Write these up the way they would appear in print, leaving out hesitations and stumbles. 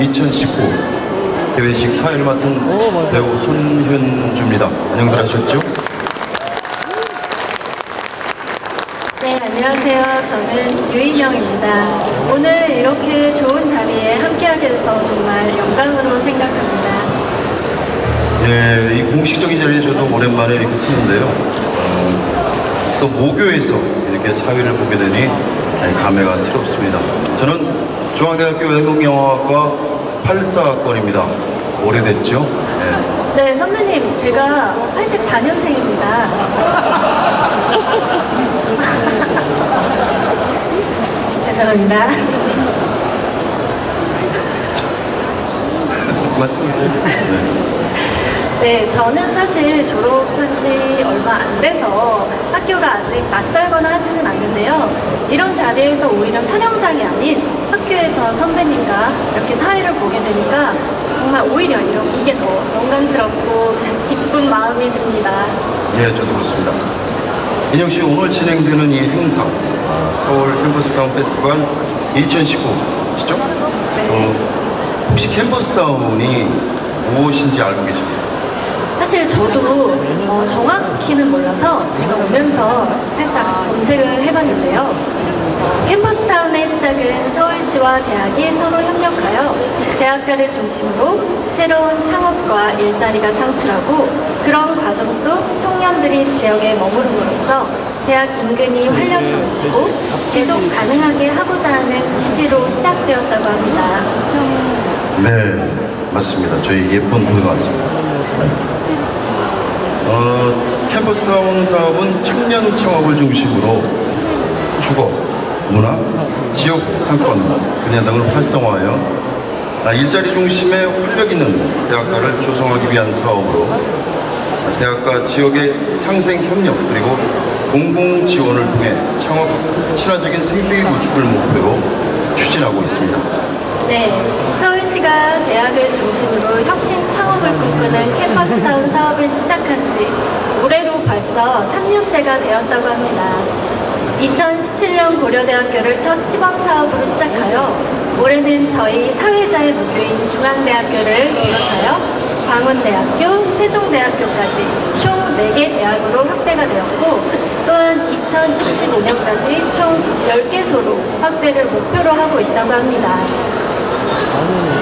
2019 개회식 사회를 맡은 배우 손현주입니다. 안녕들 하셨죠? 네, 안녕하세요. 저는 유인영입니다. 오늘 이렇게 좋은 자리에 함께하게 돼서 정말 영광으로 생각합니다. 예, 이 공식적인 자리에 저도 오랜만에 이렇게 서는데요. 또 모교에서 이렇게 사회를 보게 되니 감회가 새롭습니다. 저는 중앙대학교 외국영화학과 84학번입니다. 오래됐죠? 네, 선배님, 제가 84년생입니다. 죄송합니다. 말씀하세요. 네, 저는 사실 졸업한 지 얼마 안 돼서 학교가 아직 낯설거나 하지는 않는데요. 이런 자리에서 오히려 촬영장이 아닌 학교에서 선배님과 이렇게 사회를 보게 되니까 정말 오히려 이게 더 영광스럽고 기쁜 마음이 듭니다. 네, 저도 그렇습니다. 인영 씨, 오늘 진행되는 이 행사, 서울 캠퍼스타운 페스티벌 2019시죠? 혹시 캠퍼스타운이 무엇인지 알고 계십니까? 사실 저도 정확히는 몰라서 제가 오면서 살짝 검색을 해봤는데요. 캠퍼스타운의 시작은 서울시와 대학이 서로 협력하여 대학가를 중심으로 새로운 창업과 일자리가 창출하고 그런 과정 속 청년들이 지역에 머무름으로써 대학 인근이 활력 넘치고 지속 가능하게 하고자 하는 취지로 시작되었다고 합니다. 네, 맞습니다. 저희 예쁜 부가 왔습니다. 캠퍼스타운 사업은 청년 창업을 중심으로 주거, 문화, 지역 상권, 분야 등을 활성화하여 일자리 중심의 활력 있는 대학가를 조성하기 위한 사업으로 대학가 지역의 상생 협력 그리고 공공 지원을 통해 창업 친화적인 생태계 구축을 목표로 추진하고 있습니다. 네, 서울시가 대학을 중심으로 혁신 창업을 꿈꾸는 캠퍼스타운 사업을 시작한 지 올해로 벌써 3년째가 되었다고 합니다. 2017년 고려대학교를 첫 시범 사업으로 시작하여 올해는 저희 사회자의 무교인 중앙대학교를 비롯하여 광운대학교, 세종대학교까지 총 4개 대학으로 확대가 되었고 또한 2025년까지 총 10개소로 확대를 목표로 하고 있다고 합니다.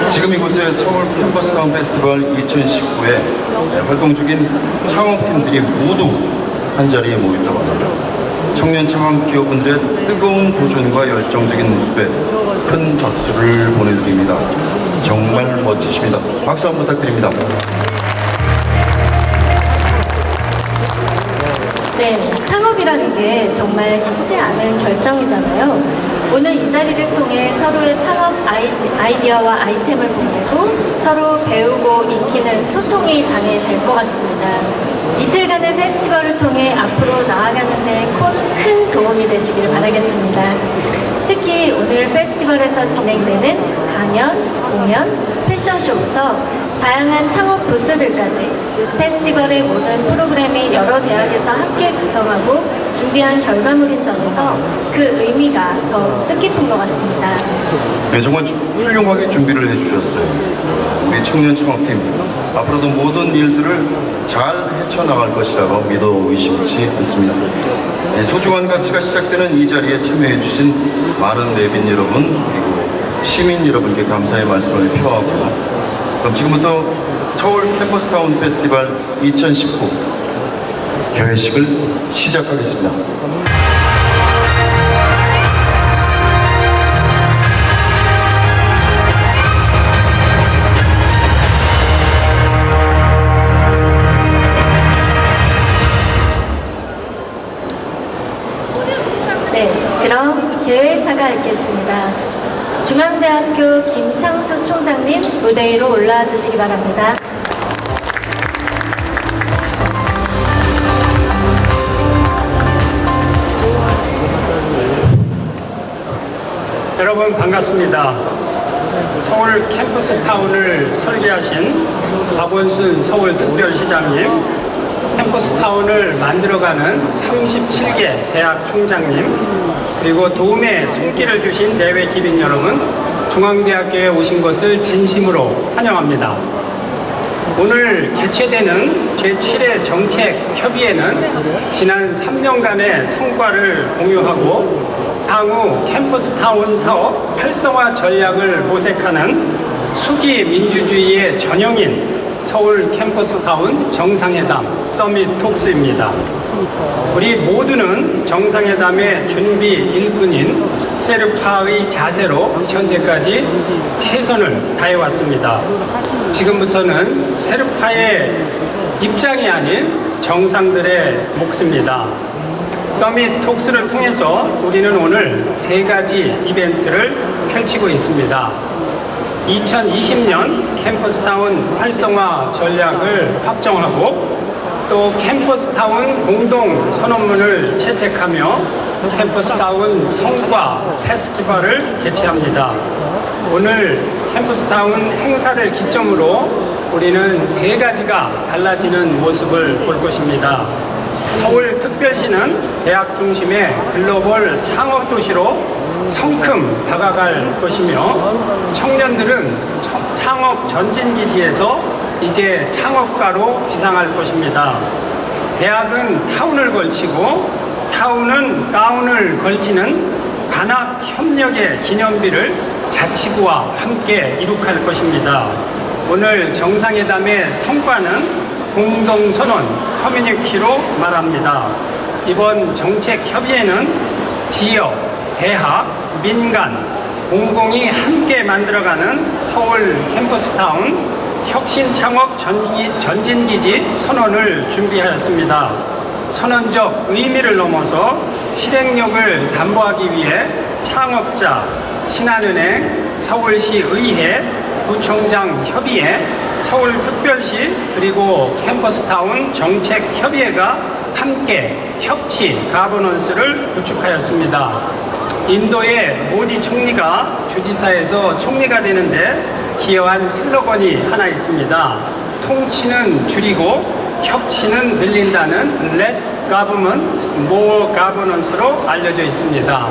지금 이곳에 서울 캠퍼스타운 페스티벌 2019에 활동 중인 창업팀들이 모두 한자리에 모였다고 합니다. 청년 창업 기업분들의 뜨거운 도전과 열정적인 모습에 큰 박수를 보내드립니다. 정말 멋지십니다. 박수 한번 부탁드립니다. 네, 창업이라는 게 정말 쉽지 않은 결정이잖아요. 오늘 이 자리를 통해 서로의 창업 아이디어와 아이템을 보내고 서로 배우고 익히는 소통이 장이 될 것 같습니다. 이틀간의 페스티벌을 통해 앞으로 나아가는 데 큰 도움이 되시길 바라겠습니다. 특히 오늘 페스티벌에서 진행되는 강연, 공연, 패션쇼부터 다양한 창업 부스들까지 페스티벌의 모든 프로그램이 여러 대학에서 함께 구성하고 준비한 결과물인 점에서 그 의미가 더 뜻깊은 것 같습니다. 네, 정말 훌륭하게 준비를 해주셨어요. 우리 청년 창업팀 앞으로도 모든 일들을 잘 헤쳐나갈 것이라고 믿어 의심치 않습니다. 네, 소중한 가치가 시작되는 이 자리에 참여해주신 많은 내빈 여러분 그리고 시민 여러분께 감사의 말씀을 표하고 그럼 지금부터 서울 캠퍼스타운 페스티벌 2019 개회식을 시작하겠습니다. 네, 그럼 개회사가 있겠습니다. 중앙대학교 김창수 총장님 무대 위로 올라와 주시기 바랍니다. 여러분 반갑습니다. 서울 캠퍼스타운을 설계하신 박원순 서울특별시장님, 캠퍼스타운을 만들어가는 37개 대학 총장님, 그리고 도움에 손길을 주신 내외 기빈 여러분, 중앙대학교에 오신 것을 진심으로 환영합니다. 오늘 개최되는 제7회 정책협의회는 지난 3년간의 성과를 공유하고 향후 캠퍼스타운 사업 활성화 전략을 모색하는 수기 민주주의의 전형인 서울 캠퍼스타운 정상회담 서밋 톡스입니다. 우리 모두는 정상회담의 준비 일꾼인 세르파의 자세로 현재까지 최선을 다해왔습니다. 지금부터는 세르파의 입장이 아닌 정상들의 몫입니다. 서밋 톡스를 통해서 우리는 오늘 3가지 이벤트를 펼치고 있습니다. 2020년 캠퍼스타운 활성화 전략을 확정하고 또 캠퍼스타운 공동 선언문을 채택하며 캠퍼스타운 성과 페스티벌을 개최합니다. 오늘 캠퍼스타운 행사를 기점으로 우리는 3가지가 달라지는 모습을 볼 것입니다. 서울특별시는 대학 중심의 글로벌 창업도시로 성큼 다가갈 것이며 청년들은 창업 전진기지에서 이제 창업가로 기상할 것입니다. 대학은 타운을 걸치고 타운은 가운을 걸치는 관학협력의 기념비를 자치구와 함께 이룩할 것입니다. 오늘 정상회담의 성과는 공동선언 커뮤니티로 말합니다. 이번 정책협의회는 지역, 대학, 민간, 공공이 함께 만들어가는 서울 캠퍼스타운 혁신창업 전진기지 선언을 준비하였습니다. 선언적 의미를 넘어서 실행력을 담보하기 위해 창업자, 신한은행, 서울시 의회, 구청장 협의회, 서울특별시 그리고 캠퍼스타운 정책협의회가 함께 협치 가버넌스를 구축하였습니다. 인도의 모디 총리가 주지사에서 총리가 되는데 기여한 슬로건이 하나 있습니다. 통치는 줄이고 협치는 늘린다는 Less Government, More Governance로 알려져 있습니다.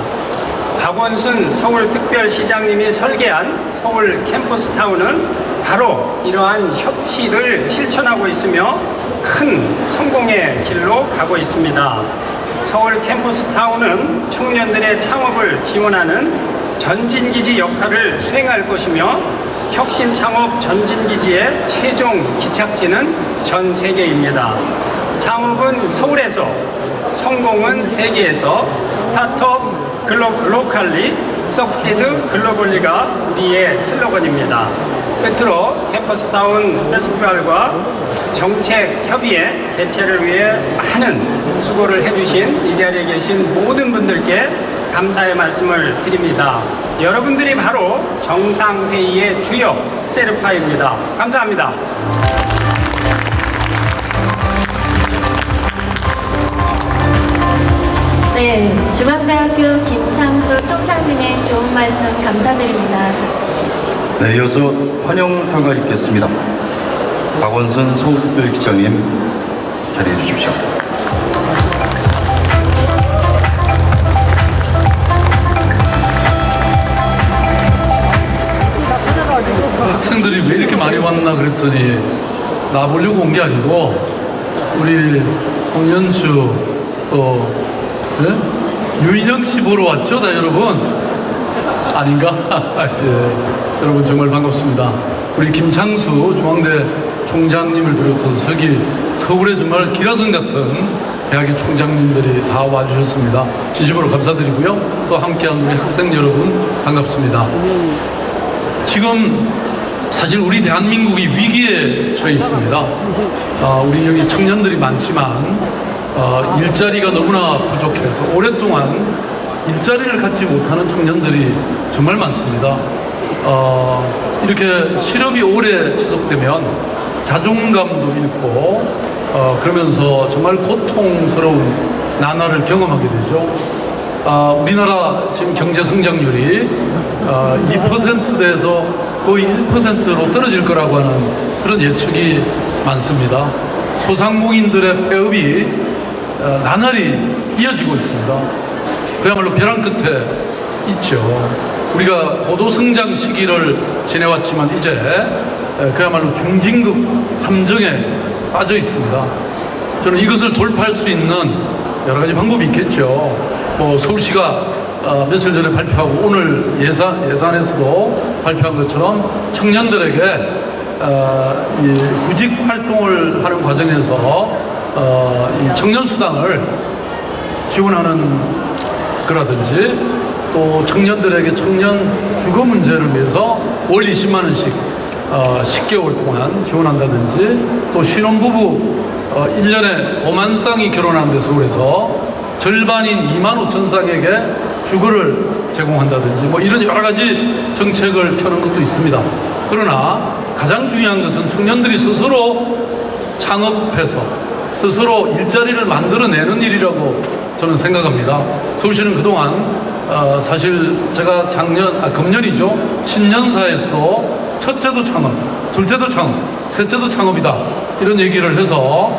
박원순 서울특별시장님이 설계한 서울 캠퍼스타운은 바로 이러한 협치를 실천하고 있으며 큰 성공의 길로 가고 있습니다. 서울 캠퍼스타운은 청년들의 창업을 지원하는 전진기지 역할을 수행할 것이며 혁신창업 전진기지의 최종 기착지는 전 세계입니다. 창업은 서울에서, 성공은 세계에서, 스타트업 로컬리, 석시드 글로벌리가 우리의 슬로건입니다. 끝으로 캠퍼스타운 페스티벌과 정책협의회 개최를 위해 많은 수고를 해주신 이 자리에 계신 모든 분들께 감사의 말씀을 드립니다. 여러분들이 바로 정상회의의 주역 세르파입니다. 감사합니다. 네, 중앙대학교 김창수 총장님의 좋은 말씀 감사드립니다. 네, 이어서 환영사가 있겠습니다. 박원순 서울특별시장님 자리해 주십시오. 학생들이 왜 이렇게 많이 왔나 그랬더니 나보려고 온 게 아니고 우리 홍연수 또 유인영 씨 보러 왔죠, 다 여러분? 아닌가? 예, 여러분 정말 반갑습니다. 우리 김창수 중앙대 총장님을 비롯해서 서울에 정말 기라성 같은 대학의 총장님들이 다 와주셨습니다. 진심으로 감사드리고요. 또 함께한 우리 학생 여러분 반갑습니다. 지금 사실 우리 대한민국이 위기에 처해 있습니다. 우리 여기 청년들이 많지만 일자리가 너무나 부족해서 오랫동안 일자리를 갖지 못하는 청년들이 정말 많습니다. 이렇게 실업이 오래 지속되면 자존감도 잃고 그러면서 정말 고통스러운 나날을 경험하게 되죠. 우리나라 지금 경제 성장률이 2%대에서 거의 1%로 떨어질 거라고 하는 그런 예측이 많습니다. 소상공인들의 폐업이 나날이 이어지고 있습니다. 그야말로 벼랑 끝에 있죠. 우리가 고도 성장 시기를 지내왔지만 이제 그야말로 중진급 함정에 빠져 있습니다. 저는 이것을 돌파할 수 있는 여러 가지 방법이 있겠죠. 뭐 서울시가 며칠 전에 발표하고 오늘 예산에서도 발표한 것처럼 청년들에게 이 구직 활동을 하는 과정에서 이 청년수당을 지원하는 거라든지 또 청년들에게 청년 주거 문제를 위해서 월 20만 원씩 10개월 동안 지원한다든지 또 신혼부부 1년에 5만 쌍이 결혼하는 데 서울에서 절반인 2만 5천 쌍에게 주거를 제공한다든지 뭐 이런 여러 가지 정책을 펴는 것도 있습니다. 그러나 가장 중요한 것은 청년들이 스스로 창업해서 스스로 일자리를 만들어내는 일이라고 저는 생각합니다. 서울시는 그동안 사실 제가 금년이죠. 신년사에서도 첫째도 창업, 둘째도 창업, 셋째도 창업이다 이런 얘기를 해서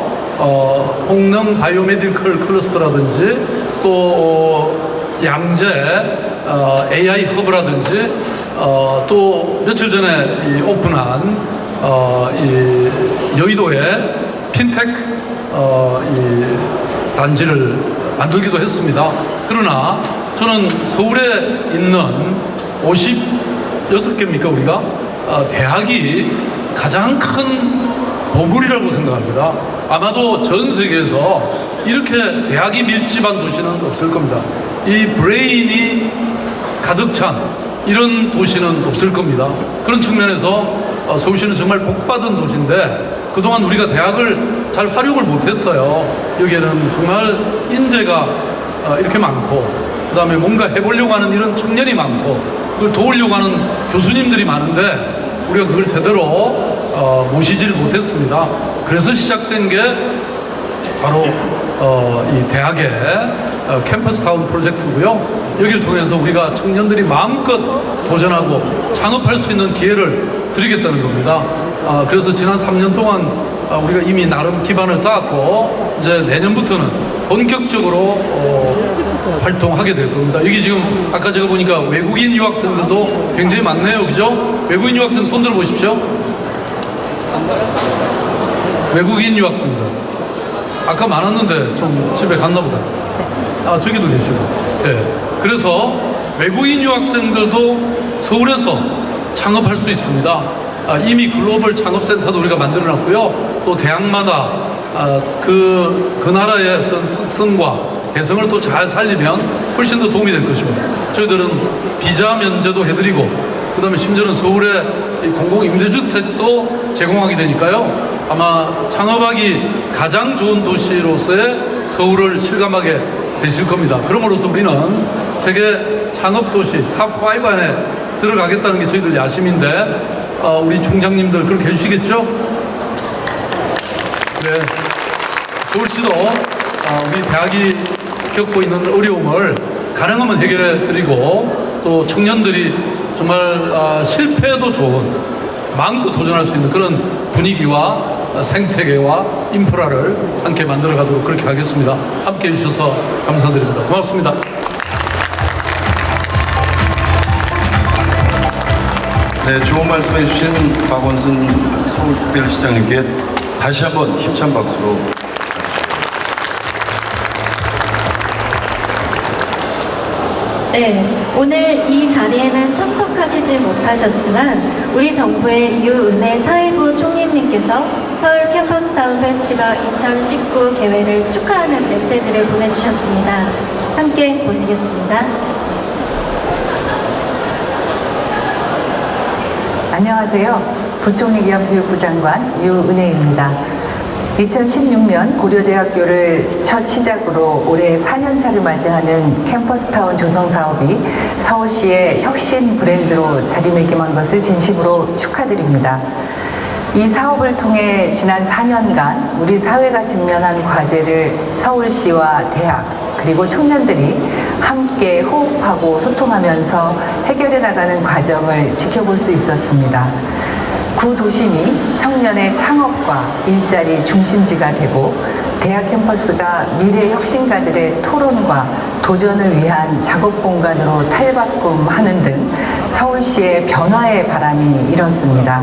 홍릉 바이오메디컬 클러스터라든지 또 양재 AI 허브라든지 또 며칠 전에 오픈한 이 여의도에 핀텍 이 단지를 만들기도 했습니다. 그러나 저는 서울에 있는 56개입니까 우리가 대학이 가장 큰 보물이라고 생각합니다. 아마도 전 세계에서 이렇게 대학이 밀집한 도시는 없을 겁니다. 이 브레인이 가득 찬 이런 도시는 없을 겁니다. 그런 측면에서 서울시는 정말 복받은 도시인데 그동안 우리가 대학을 잘 활용을 못했어요. 여기에는 정말 인재가 이렇게 많고 그 다음에 뭔가 해보려고 하는 이런 청년이 많고 그걸 도우려고 하는 교수님들이 많은데 우리가 그걸 제대로 모시지를 못했습니다. 그래서 시작된 게 바로 이 대학의 캠퍼스타운 프로젝트고요. 여기를 통해서 우리가 청년들이 마음껏 도전하고 창업할 수 있는 기회를 드리겠다는 겁니다. 그래서 지난 3년 동안 우리가 이미 나름 기반을 쌓았고 이제 내년부터는 본격적으로 활동하게 될 겁니다. 여기 지금 아까 제가 보니까 외국인 유학생들도 굉장히 많네요. 그죠? 외국인 유학생 손 들어 보십시오. 외국인 유학생들 아까 많았는데 좀 집에 갔나 보다. 저기도 계시고. 네. 그래서 외국인 유학생들도 서울에서 창업할 수 있습니다. 이미 글로벌 창업센터도 우리가 만들어놨고요. 또 대학마다 그 나라의 어떤 특성과 개성을 또 잘 살리면 훨씬 더 도움이 될 것입니다. 저희들은 비자 면제도 해드리고 그 다음에 심지어는 서울에 공공임대주택도 제공하게 되니까요. 아마 창업하기 가장 좋은 도시로서의 서울을 실감하게 되실 겁니다. 그럼으로써 우리는 세계 창업도시 탑5 안에 들어가겠다는 게 저희들 야심인데 우리 총장님들 그렇게 해주시겠죠? 네. 서울시도 우리 대학이 겪고 있는 어려움을 가능하면 해결해 드리고 또 청년들이 정말 실패해도 좋은 마음껏 도전할 수 있는 그런 분위기와 생태계와 인프라를 함께 만들어 가도록 그렇게 하겠습니다. 함께 해주셔서 감사드립니다. 고맙습니다. 네, 좋은 말씀해 주신 박원순 서울특별시장님께 다시 한번 힘찬 박수로 네, 오늘 이 자리에는 참석하시지 못하셨지만 우리 정부의 유은혜 사회부 총리님께서 서울 캠퍼스타운 페스티벌 2019 개회를 축하하는 메시지를 보내주셨습니다. 함께 보시겠습니다. 안녕하세요. 부총리 겸 교육부 장관 유은혜입니다. 2016년 고려대학교를 첫 시작으로 올해 4년차를 맞이하는 캠퍼스타운 조성 사업이 서울시의 혁신 브랜드로 자리매김한 것을 진심으로 축하드립니다. 이 사업을 통해 지난 4년간 우리 사회가 직면한 과제를 서울시와 대학 그리고 청년들이 함께 호흡하고 소통하면서 해결해 나가는 과정을 지켜볼 수 있었습니다. 구도심이 청년의 창업과 일자리 중심지가 되고 대학 캠퍼스가 미래 혁신가들의 토론과 도전을 위한 작업 공간으로 탈바꿈하는 등 서울시의 변화의 바람이 일었습니다.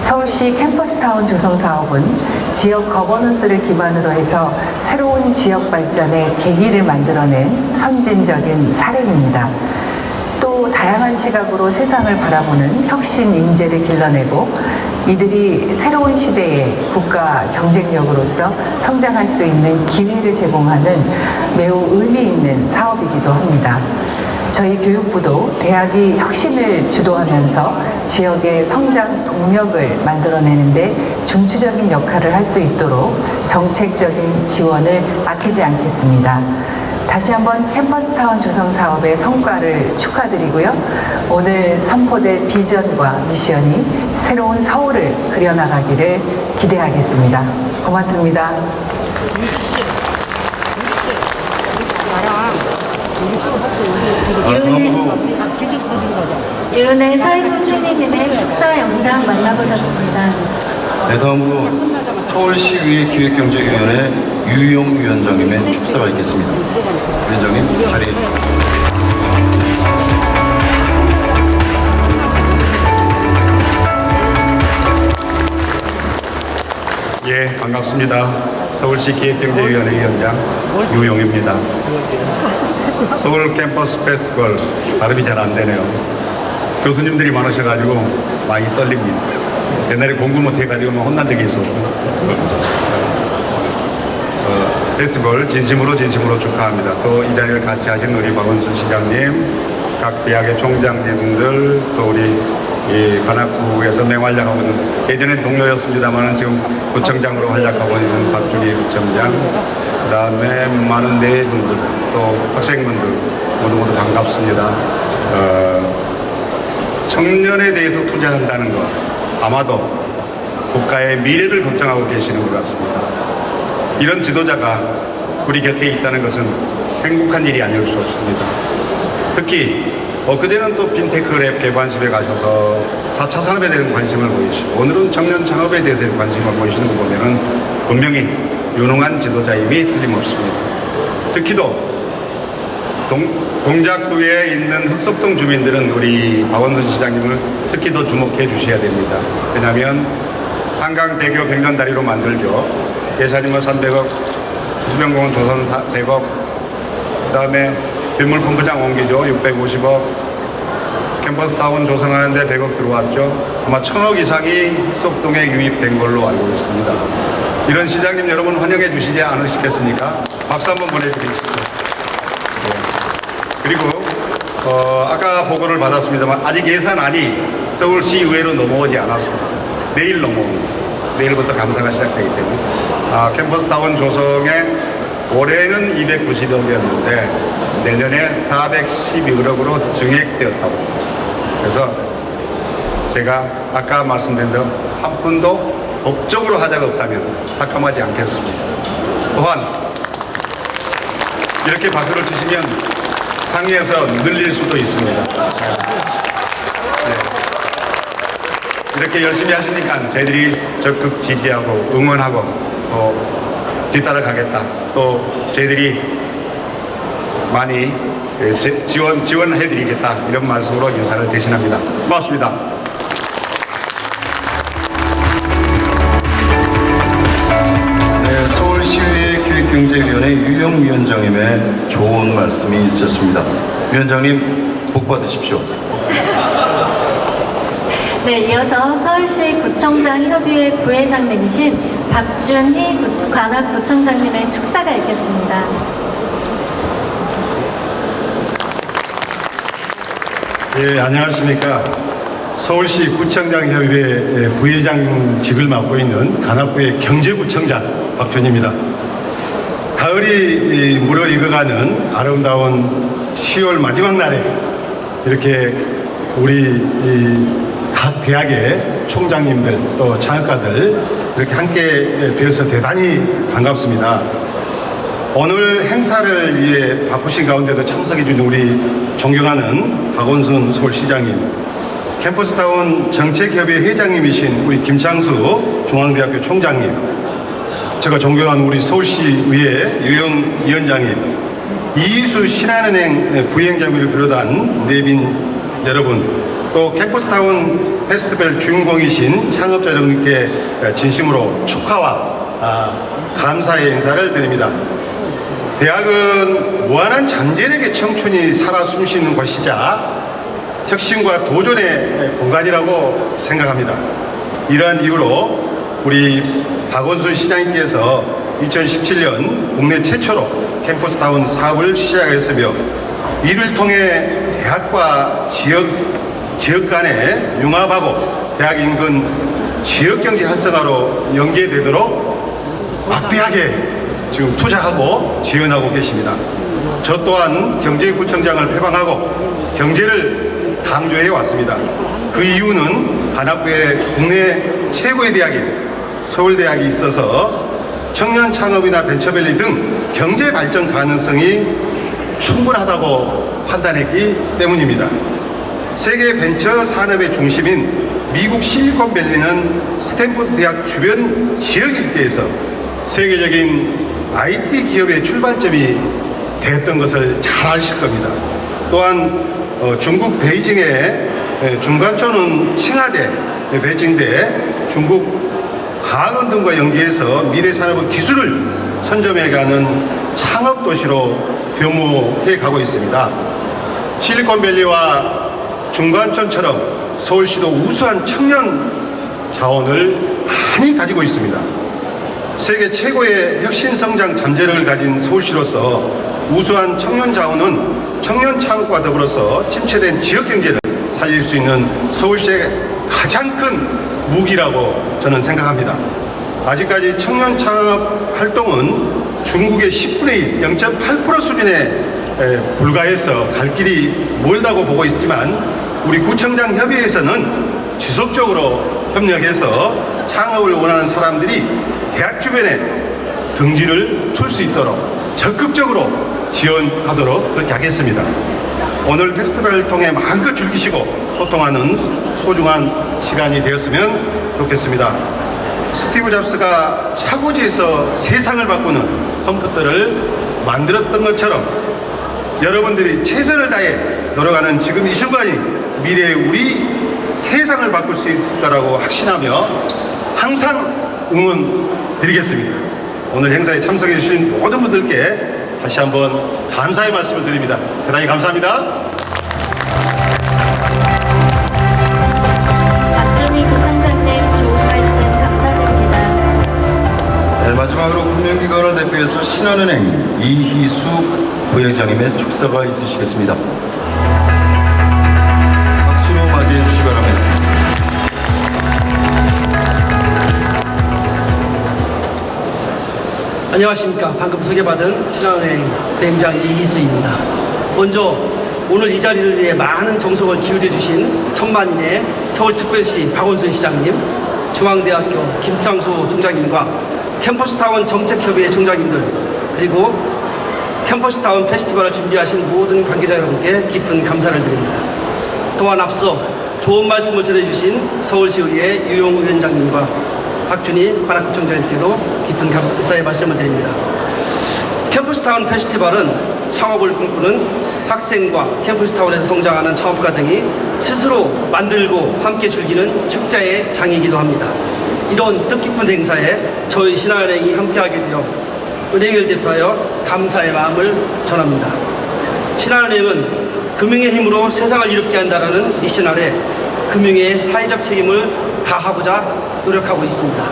서울시 캠퍼스타운 조성 사업은 지역 거버넌스를 기반으로 해서 새로운 지역 발전의 계기를 만들어낸 선진적인 사례입니다. 또 다양한 시각으로 세상을 바라보는 혁신 인재를 길러내고 이들이 새로운 시대의 국가 경쟁력으로서 성장할 수 있는 기회를 제공하는 매우 의미 있는 사업이기도 합니다. 저희 교육부도 대학이 혁신을 주도하면서 지역의 성장 동력을 만들어내는데 중추적인 역할을 할 수 있도록 정책적인 지원을 아끼지 않겠습니다. 다시 한번 캠퍼스타운 조성 사업의 성과를 축하드리고요. 오늘 선포될 비전과 미션이 새로운 서울을 그려나가기를 기대하겠습니다. 고맙습니다. 유은혜 사회부 총리님의 축사 영상 만나보셨습니다. 네, 다음으로 서울시의회 기획경제위원회 유용 위원장님의 축사가 있겠습니다. 위원장님 자리에 예, 반갑습니다. 서울시 기획경제위원회 위원장 유용입니다. 서울 캠퍼스 페스티벌 발음이 잘 안 되네요. 교수님들이 많으셔가지고 많이 떨립니다. 옛날에 공부 못해가지고 혼난 적이 있었고 페스티벌 진심으로 축하합니다. 또 이 자리를 같이 하신 우리 박원순 시장님, 각 대학의 총장님들, 또 우리 이 관악구에서 맹활약하고 있는, 예전엔 동료였습니다만 지금 구청장으로 활약하고 있는 박준희 구청장, 그 다음에 많은 내분들, 또 학생분들 모두 반갑습니다. 청년에 대해서 투자한다는 것, 아마도 국가의 미래를 걱정하고 계시는 것 같습니다. 이런 지도자가 우리 곁에 있다는 것은 행복한 일이 아닐 수 없습니다. 특히 엊그제는 또 핀테크랩 개관식에 가셔서 4차 산업에 대한 관심을 보이시고 오늘은 청년 창업에 대해서 관심을 보이시는 거 보면은 분명히 유능한 지도자임이 틀림없습니다. 특히도 동작구에 있는 흑석동 주민들은 우리 박원순 시장님을 특히 더 주목해 주셔야 됩니다. 왜냐하면 한강대교 100년 다리로 만들죠. 예산이 300억, 수변공원 조선 100억, 그 다음에 빗물펌프장 옮기죠. 650억, 캠퍼스타운 조성하는데 100억 들어왔죠. 아마 1000억 이상이 흑석동에 유입된 걸로 알고 있습니다. 이런 시장님 여러분 환영해 주시지 않으시겠습니까? 박수 한번 보내드리시죠. 그리고 아까 보고를 받았습니다만 아직 예산안이 서울시 의회로 넘어오지 않았습니다. 내일 넘어옵니다. 내일부터 감사가 시작되기 때문에 캠퍼스타운 조성에 올해는 290억이었는데 내년에 412억으로 증액되었다고. 그래서 제가 아까 말씀드린 대로 한 푼도 법적으로 하자가 없다면 삭감하지 않겠습니다. 또한 이렇게 박수를 치시면 상위에서 늘릴 수도 있습니다. 네. 이렇게 열심히 하시니까 저희들이 적극 지지하고 응원하고 또 뒤따라가겠다. 또 저희들이 많이 지원해드리겠다. 이런 말씀으로 인사를 대신합니다. 고맙습니다. 네, 서울시의회 기획경제위원회 유용 위원장님의 좋은 말씀이 있으셨습니다. 위원장님 복 받으십시오. 네, 이어서 서울시 구청장 협의회 부회장님이신 박준희 관악구청장님의 축사가 있겠습니다. 예, 안녕하십니까. 서울시 구청장협의회 부회장직을 맡고 있는 관악구의 경제구청장 박준희입니다. 가을이 무르익어가는 아름다운 10월 마지막 날에 이렇게 우리 각 대학의 총장님들 또 창업가들 이렇게 함께 뵈어서 대단히 반갑습니다. 오늘 행사를 위해 바쁘신 가운데도 참석해 준 우리 존경하는 박원순 서울시장님, 캠퍼스타운 정책협의 회장님이신 우리 김창수 중앙대학교 총장님, 제가 존경하는 우리 서울시의회 유영위원장님, 이희수 신한은행 부행장님을 비롯한 내빈 여러분, 또 캠퍼스타운 페스티벌 주인공이신 창업자 여러분께 진심으로 축하와 감사의 인사를 드립니다. 대학은 무한한 잠재력의 청춘이 살아 숨쉬는 곳이자 혁신과 도전의 공간이라고 생각합니다. 이러한 이유로 우리 박원순 시장님께서 2017년 국내 최초로 캠퍼스타운 사업을 시작했으며, 이를 통해 대학과 지역 간에 융합하고 대학 인근 지역경제 활성화로 연계되도록 막대하게 지금 투자하고 지원하고 계십니다. 저 또한 경제구청장을 회방하고 경제를 강조해 왔습니다. 그 이유는 관악구에 국내 최고의 대학인 서울대학이 있어서 청년 창업이나 벤처밸리 등 경제 발전 가능성이 충분하다고 판단했기 때문입니다. 세계 벤처 산업의 중심인 미국 실리콘밸리는 스탠포드 대학 주변 지역 일대에서 세계적인 IT 기업의 출발점이 됐던 것을 잘 아실 겁니다. 또한 중국 베이징의 중관촌은 칭화대, 베이징대, 중국 과학원 등과 연계해서 미래 산업의 기술을 선점해가는 창업 도시로 변모해 가고 있습니다. 실리콘밸리와 중관촌처럼 서울시도 우수한 청년 자원을 많이 가지고 있습니다. 세계 최고의 혁신 성장 잠재력을 가진 서울시로서 우수한 청년 자원은 청년 창업과 더불어서 침체된 지역 경제를 살릴 수 있는 서울시의 가장 큰 무기라고 저는 생각합니다. 아직까지 청년 창업 활동은 중국의 10분의 1, 0.8% 수준에 불과해서 갈 길이 멀다고 보고 있지만, 우리 구청장 협의회에서는 지속적으로 협력해서 창업을 원하는 사람들이 대학 주변에 등지를 둘 수 있도록 적극적으로 지원하도록 그렇게 하겠습니다. 오늘 페스티벌을 통해 마음껏 즐기시고 소통하는 소중한 시간이 되었으면 좋겠습니다. 스티브 잡스가 차고지에서 세상을 바꾸는 컴퓨터를 만들었던 것처럼 여러분들이 최선을 다해 노력하는 지금 이 순간이 미래의 우리 세상을 바꿀 수 있을 거라고 확신하며 항상 응원드리겠습니다. 오늘 행사에 참석해 주신 모든 분들께 다시 한번 감사의 말씀을 드립니다. 대단히 감사합니다. 박준희 구청장님 좋은 말씀 감사드립니다. 네, 마지막으로 금융기관을 대표해서 신한은행 이희수 부회장님의 축사가 있으시겠습니다. 박수로 맞이해 주시기 바랍니다. 안녕하십니까. 방금 소개받은 신한은행 부행장 이희수입니다. 먼저 오늘 이 자리를 위해 많은 정성을 기울여 주신 천만인의 서울특별시 박원순 시장님, 중앙대학교 김창수 총장님과 캠퍼스타운 정책협의회 총장님들, 그리고 캠퍼스타운 페스티벌을 준비하신 모든 관계자 여러분께 깊은 감사를 드립니다. 또한 앞서 좋은 말씀을 전해주신 서울시의회 유용우 위원장님과 박준희 관악구청장님께도 깊은 감사의 말씀을 드립니다. 캠퍼스타운 페스티벌은 창업을 꿈꾸는 학생과 캠퍼스타운에서 성장하는 창업가 등이 스스로 만들고 함께 즐기는 축제의 장이기도 합니다. 이런 뜻깊은 행사에 저희 신한은행이 함께하게 되어 은행을 대표하여 감사의 마음을 전합니다. 신한은행은 금융의 힘으로 세상을 이롭게 한다는 미션 아래 금융의 사회적 책임을 다하고자 노력하고 있습니다.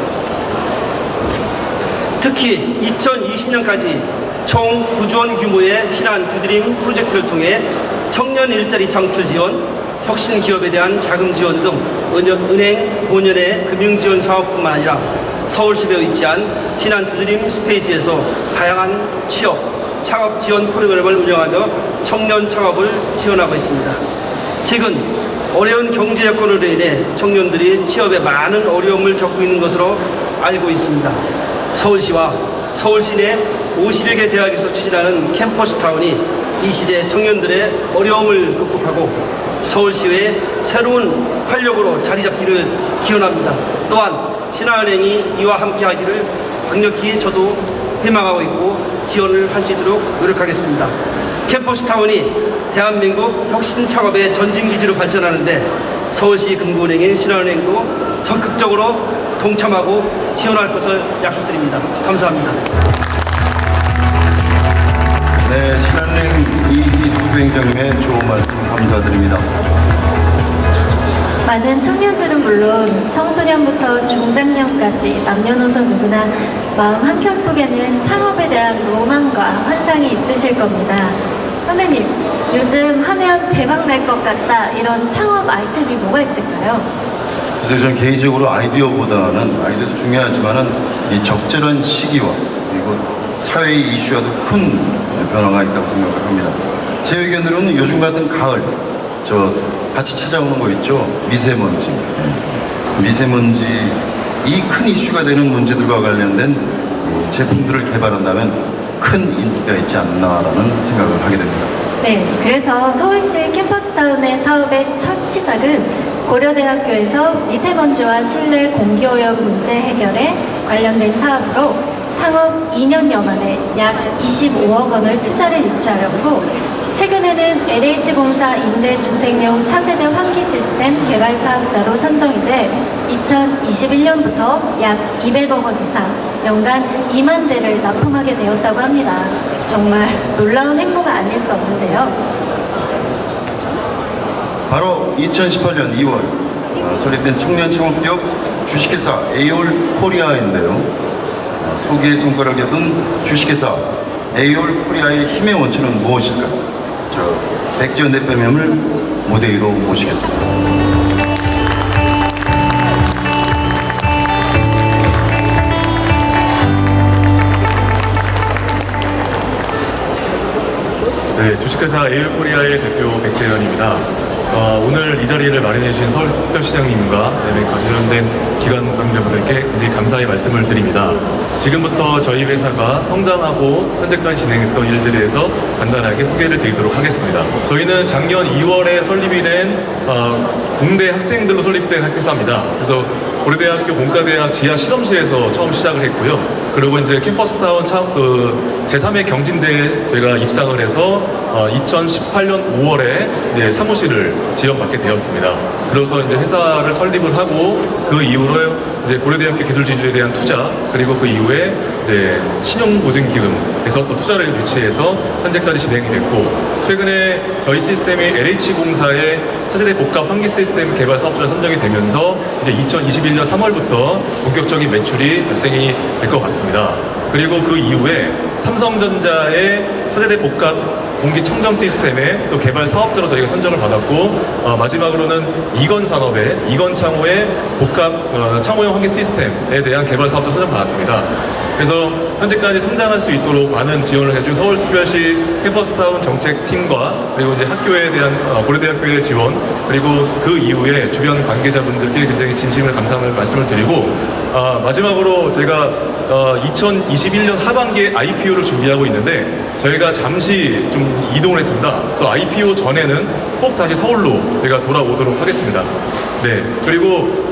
특히 2020년까지 총 9조 원 규모의 신한 두드림 프로젝트를 통해 청년 일자리 창출 지원, 혁신 기업에 대한 자금 지원 등 은행 본연의 금융 지원 사업뿐만 아니라 서울시에 위치한 신한 두드림 스페이스에서 다양한 취업, 창업 지원 프로그램을 운영하며 청년 창업을 지원하고 있습니다. 최근 어려운 경제 여건으로 인해 청년들이 취업에 많은 어려움을 겪고 있는 것으로 알고 있습니다. 서울시와 서울시 내 50여 개 대학에서 추진하는 캠퍼스타운이 이 시대 청년들의 어려움을 극복하고 서울시의 새로운 활력으로 자리 잡기를 기원합니다. 또한 신한은행이 이와 함께하기를 강력히 저도 희망하고 있고 지원을 할 수 있도록 노력하겠습니다. 캠퍼스타운이 대한민국 혁신 창업의 전진기지로 발전하는데 서울시 금고은행인 신한은행도 적극적으로 동참하고 지원할 것을 약속드립니다. 감사합니다. 네, 신한은행 이희수 부행장님의 좋은 말씀 감사드립니다. 많은 청년들은 물론 청소년부터 중장년까지 남녀노소 누구나 마음 한켠 속에는 창업에 대한 로망과 환상이 있으실 겁니다. 선배님, 요즘 하면 대박 날 것 같다 이런 창업 아이템이 뭐가 있을까요? 그래서 저는 개인적으로 아이디어보다는 아이디어도 중요하지만은 이 적절한 시기와 그리고 사회의 이슈와도 큰 변화가 있다고 생각을 합니다. 제 의견으로는 요즘 같은 가을 저 같이 찾아오는 거 있죠. 미세먼지. 미세먼지 이 큰 이슈가 되는 문제들과 관련된 제품들을 개발한다면 큰 인기가 있지 않나라는 생각을 하게 됩니다. 네, 그래서 서울시 캠퍼스타운의 사업의 첫 시작은 고려대학교에서 미세먼지와 실내 공기오염 문제 해결에 관련된 사업으로 창업 2년여 만에 약 25억 원을 투자를 유치하였고 최근에는 LH공사 임대주택용 차세대 환기 시스템 개발 사업자로 선정이 돼 2021년부터 약 200억 원 이상 연간 2만 대를 납품하게 되었다고 합니다. 정말 놀라운 행보가 아닐 수 없는데요. 바로 2018년 2월 설립된 청년 창업기업 주식회사 에이올 코리아인데요. 소기의 손가락에 든 주식회사 에이올 코리아의 힘의 원천은 무엇일까? 저 백지원 대표님을 무대 위로 모시겠습니다. 네, 주식회사 에이올코리아의 대표 백재현입니다. 오늘 이 자리를 마련해 주신 서울특별시장님과 관련된 기관분들께 굉장히 감사의 말씀을 드립니다. 지금부터 저희 회사가 성장하고 현재까지 진행했던 일들에 대해서 간단하게 소개를 드리도록 하겠습니다. 저희는 작년 2월에 설립이 된 공대 학생들로 설립된 회사입니다. 그래서 고려대학교 공과대학 지하 실험실에서 처음 시작을 했고요. 그리고 이제 캠퍼스타운 제3회 경진대에 저희가 입상을 해서 2018년 5월에 이제 사무실을 지원받게 되었습니다. 그래서 이제 회사를 설립을 하고 그 이후로 이제 고려대학교 기술지주에 대한 투자 그리고 그 이후에 이제 신용보증기금에서 또 투자를 유치해서 현재까지 진행이 됐고 최근에 저희 시스템이 LH공사의 차세대 복합 환기 시스템 개발 사업자로 선정이 되면서 이제 2021년 3월부터 본격적인 매출이 발생이 될 것 같습니다. 그리고 그 이후에 삼성전자의 차세대 복합 공기 청정 시스템의 또 개발 사업자로 저희가 선정을 받았고 마지막으로는 이건산업의 이건창호의 복합 창호형 환기 시스템에 대한 개발 사업자 선정 받았습니다. 그래서 현재까지 성장할 수 있도록 많은 지원을 해준 서울특별시 캠퍼스타운 정책팀과 그리고 이제 학교에 대한 고려대학교의 지원 그리고 그 이후에 주변 관계자분들께 굉장히 진심을 감사함을 말씀을 드리고 마지막으로 저희가 2021년 하반기에 IPO를 준비하고 있는데 저희가 잠시 좀 이동을 했습니다. 그래서 IPO 전에는 꼭 다시 서울로 저희가 돌아오도록 하겠습니다. 네, 그리고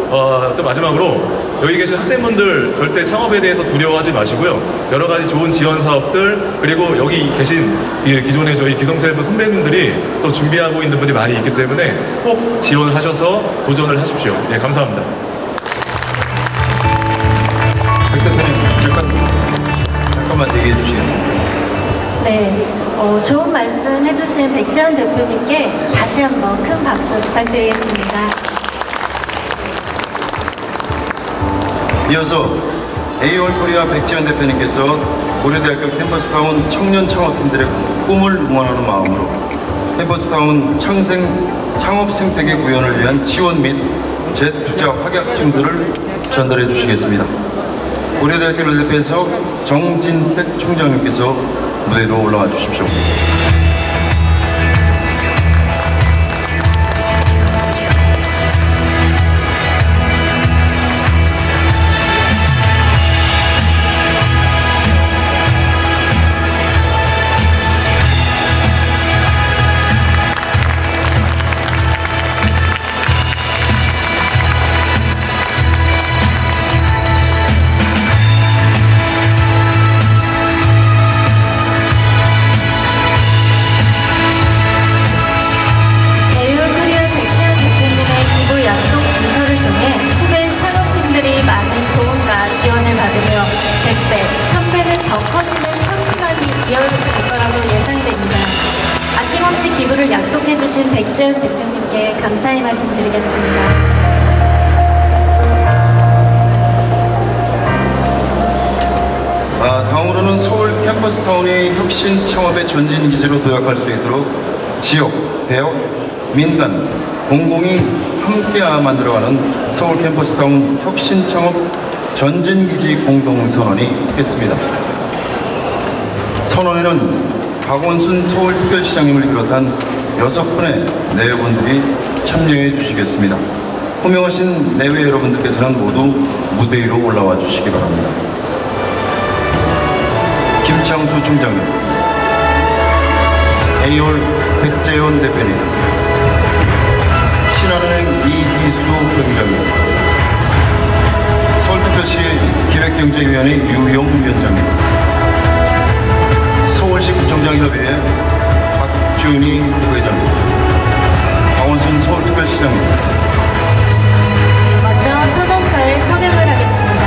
또 마지막으로 여기 계신 학생분들 절대 창업에 대해서 두려워하지 마시고요. 여러 가지 좋은 지원 사업들 그리고 여기 계신 기존에 저희 기성세부 선배님들이 또 준비하고 있는 분이 많이 있기 때문에 꼭 지원하셔서 도전을 하십시오. 네, 감사합니다. 백 대표님 잠깐만 얘기해 주시겠습니다. 네, 좋은 말씀 해주신 백지원 대표님께 다시 한번 큰 박수 부탁드리겠습니다. 이어서 에이올 코리아 백지원 대표님께서 고려대학교 캠퍼스타운 청년 창업팀들의 꿈을 응원하는 마음으로 캠퍼스타운 창업 생태계 구현을 위한 지원 및 재투자 확약 증서를 전달해 주시겠습니다. 고려대학교를 대표해서 정진택 총장님께서 무대로 올라와 주십시오. 해주신 백지연 대표님께 감사의 말씀드리겠습니다. 다음으로는 서울 캠퍼스타운이 혁신 창업의 전진 기지로 도약할 수 있도록 지역, 대학, 민간, 공공이 함께 만들어가는 서울 캠퍼스타운 혁신 창업 전진 기지 공동선언이 있겠습니다. 선언에는 박원순 서울특별시장님을 비롯한 6분의 내외분들이 참여해 주시겠습니다. 호명하신 내외 여러분들께서는 모두 무대 위로 올라와 주시기 바랍니다. 김창수 총장님, A올 백재현 대표님, 신한은행 이희수 본부장님, 서울특별시 기획경제위원회 유영 위원장님, 서울시 구청장협의회 박준희 부회장님, 박원순 서울특별시장님. 먼저 선언서에 서명을 하겠습니다.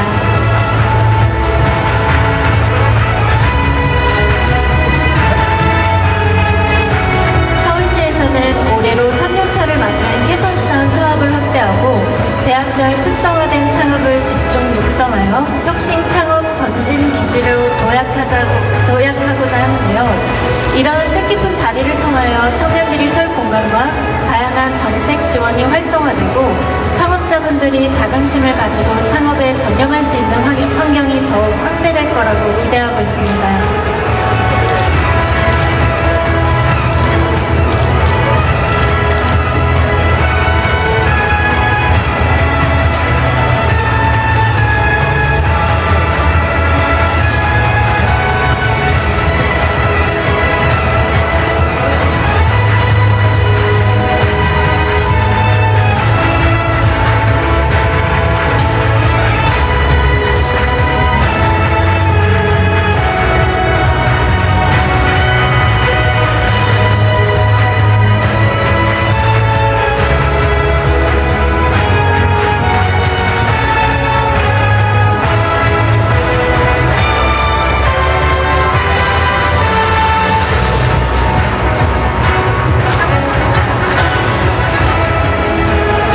서울시에서는 올해로 3년차를 맞이한 캠퍼스타운 사업을 확대하고 대학별 특성화된 창업을 집중 육성하여 혁신 창업 전진 기지로 도약하고자 하는데요. 이런 뜻깊은 자리를 통하여 청년들이 설 공간과 다양한 정책 지원이 활성화되고 창업자분들이 자긍심을 가지고 창업에 전념할 수 있는 환경이 더욱 확대될 거라고 기대하고 있습니다.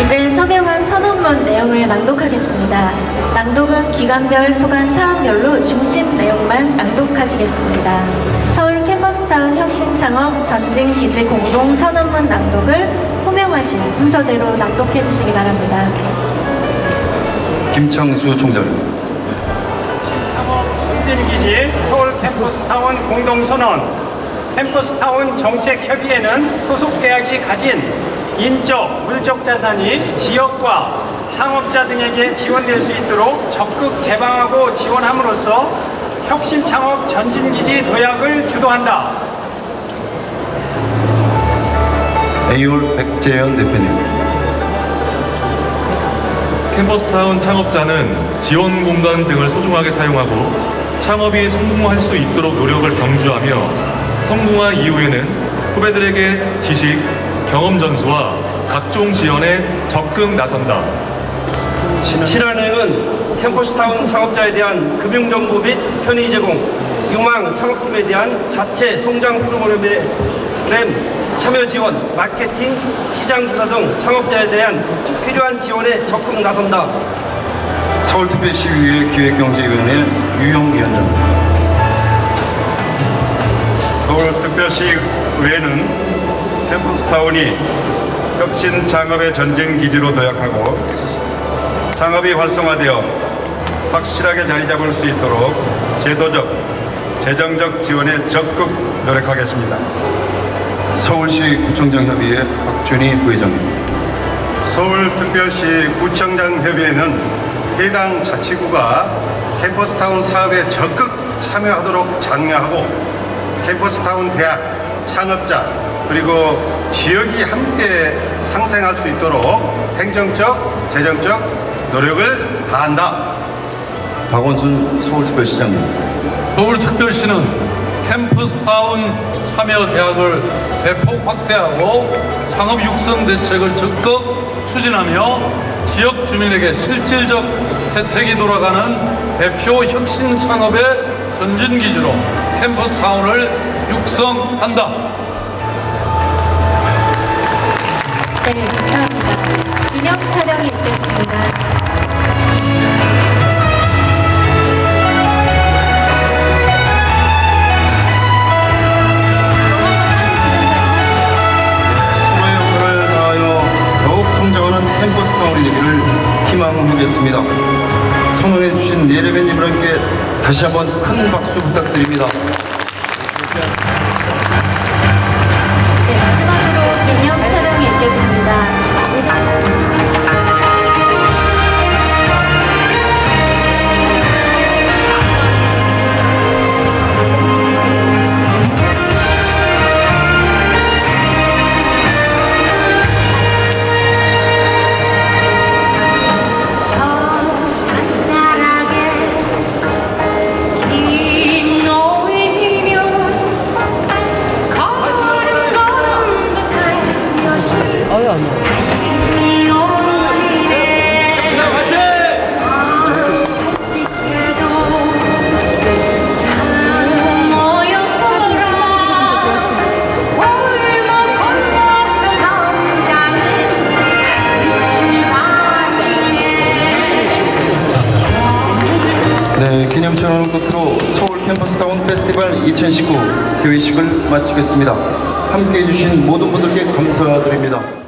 이제 서명한 선언문 내용을 낭독하겠습니다. 낭독은 기관별, 소관, 사안별로 중심 내용만 낭독하시겠습니다. 서울 캠퍼스타운 혁신창업 전진기지 공동 선언문 낭독을 호명하신 순서대로 낭독해 주시기 바랍니다. 김창수 총장님. 전진기지 서울 캠퍼스타운 공동선언. 캠퍼스타운 정책협의회는 소속 대학이 가진 인적, 물적 자산이 지역과 창업자 등에게 지원될 수 있도록 적극 개방하고 지원함으로써 혁신 창업 전진기지 도약을 주도한다. A올 백재현 대표님. 캠퍼스타운 창업자는 지원 공간 등을 소중하게 사용하고 창업이 성공할 수 있도록 노력을 경주하며 성공한 이후에는 후배들에게 지식, 경험 전수와 각종 지원에 적극 나선다. 신한은행은 캠퍼스타운 창업자에 대한 금융정보 및 편의 제공, 유망 창업팀에 대한 자체 성장 프로그램 참여 지원, 마케팅, 시장 조사 등 창업자에 대한 필요한 지원에 적극 나선다. 서울특별시의회 기획경제위원회 유영 위원장. 서울특별시의회는 캠퍼스타운이 혁신 창업의 전진 기지로 도약하고 창업이 활성화되어 확실하게 자리 잡을 수 있도록 제도적, 재정적 지원에 적극 노력하겠습니다. 서울시 구청장협의회 박준희 부회장님. 서울특별시 구청장협의회는 해당 자치구가 캠퍼스타운 사업에 적극 참여하도록 장려하고 캠퍼스타운 대학, 창업자, 그리고 지역이 함께 상생할 수 있도록 행정적, 재정적 노력을 다한다. 박원순 서울특별시장님. 서울특별시는 캠퍼스타운 참여 대학을 대폭 확대하고 창업 육성 대책을 적극 추진하며 지역 주민에게 실질적 혜택이 돌아가는 대표 혁신 창업의 전진기지로 캠퍼스타운을 육성한다. 네, 감사합니다. 기념 촬영이 있겠습니다. 서로의 역할을 다하여 더욱 성장하는 캠퍼스타운이 되기를 희망하겠습니다. 선언해주신 예레벤님들께 다시 한번 큰 박수 부탁드립니다. 네, 마지막으로 기념 촬영이 있겠습니다. 저 산자락에 긴 노을 지면 걸음걸음도 살며시 달리 온지네 빛에도 참 모여보라 골목 건너서 당장은 빛을 발기네. 네, 기념 촬영을 끝으로 서울 캠퍼스타운 페스티벌 2019 개회식을 마치겠습니다. 함께해 주신 모든 분들께 감사드립니다.